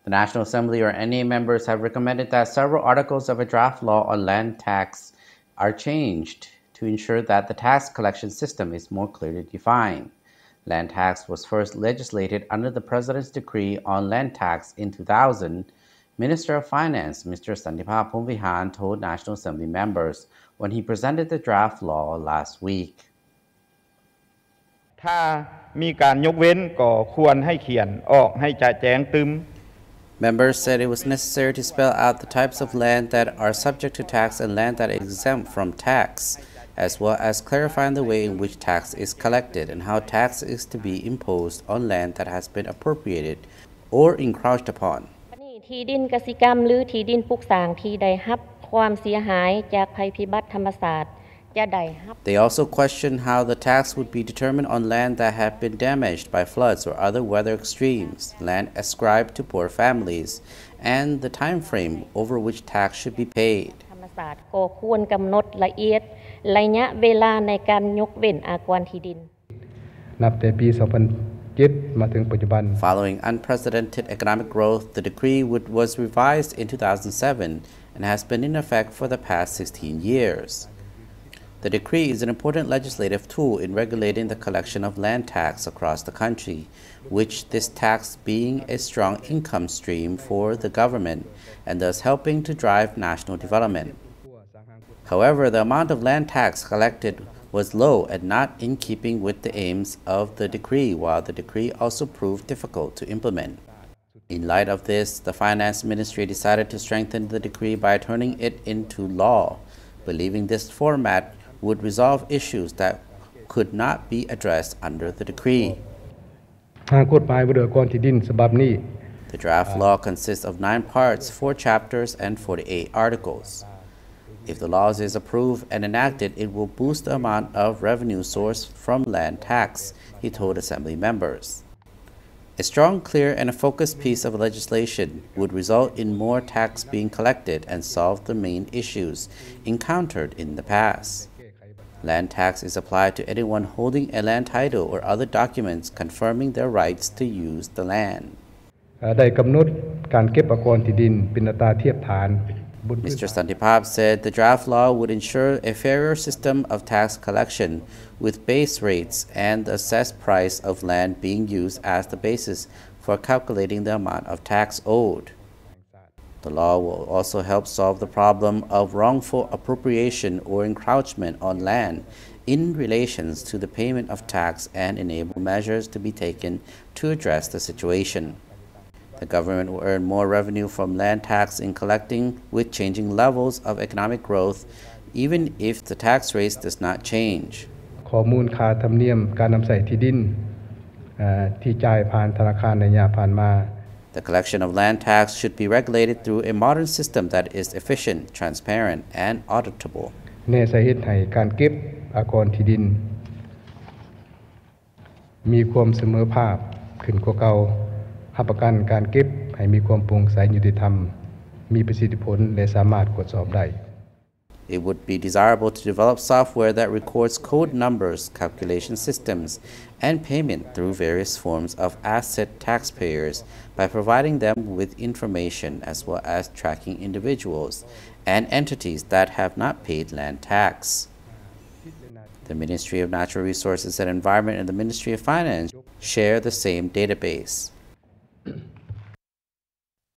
The National Assembly or NA members have recommended that several articles of a draft law on land tax are changed to ensure that the tax collection system is more clearly defined. Land tax was first legislated under the President's decree on land tax in 2000. Minister of Finance, Mr. Santipap Phomvihan, told National Assembly members when he presented the draft law last week. ถ้ามีการยกเว้นก็ควรให้เขียนออกให้จ่าแจ้งตึม Members said it was necessary to spell out the types of land that are subject to tax and land that are exempt from tax, as well as clarifying the way in which tax is collected and how tax is to be imposed on land that has been appropriated or encroached upon. ที่ดินกสิกรรมหรือที่ดินปลูกสร้างที่ได้รับความเสียหายจากภัยพิบัติธรรมชาติ They also questioned how the tax would be determined on land that had been damaged by floods or other weather extremes, land ascribed to poor families, and the time frame over which tax should be paid. ธรรมศาสตร์ก็ควรกำหนดละเอียดระยะเวลาในการยกเว้นอากรที่ดิน นับแต่ปี 2007 มาถึงปัจจุบัน Following unprecedented economic growth, the decree was revised in 2007 and has been in effect for the past 16 years. The decree is an important legislative tool in regulating the collection of land tax across the country, which this tax being a strong income stream for the government and thus helping to drive national development. However, the amount of land tax collected was low and not in keeping with the aims of the decree, while the decree also proved difficult to implement. In light of this, the Finance Ministry decided to strengthen the decree by turning it into law, believing this format would resolve issues that could not be addressed under the decree. The draft law consists of 9 parts, 4 chapters, and 48 articles. If the law is approved and enacted, it will boost the amount of revenue sourced from land tax, he told Assembly members. A strong, clear, and a focused piece of legislation would result in more tax being collected and solve the main issues encountered in the past. Land tax is applied to anyone holding a land title or other documents confirming their rights to use the land. ได้กำหนดการเก็บอากรที่ดินเป็นอัตราเทียบฐาน Mr. Santipap said the draft law would ensure a fairer system of tax collection with base rates and the assessed price of land being used as the basis for calculating the amount of tax owed. The law will also help solve the problem of wrongful appropriation or encroachment on land in relation to the payment of tax and enable measures to be taken to address the situation. The government will earn more revenue from land tax in collecting with changing levels of economic growth, even if the tax rate does not change. ข้อมูลค่าธรรมเนียมการนำใช้ที่ดินที่จ่ายผ่านธนาคารในระยะผ่านมา The collection of land tax should be regulated through a modern system that is efficient, transparent, and auditable. ในสาเหตุให้การเก็บอากรที่ดินมีความเสมอภาคขึ้นกว่าเก่ารับประกันการเก็บให้มีความโปร่งใสยุติธรรมมีประสิทธิผลและสามารถตรวจสอบได้ It would be desirable to develop software that records code numbers, calculation systems, and payment through various forms of asset taxpayers by providing them with information as well as tracking individuals and entities that have not paid land tax. The Ministry of Natural Resources and Environment and the Ministry of Finance share the same database.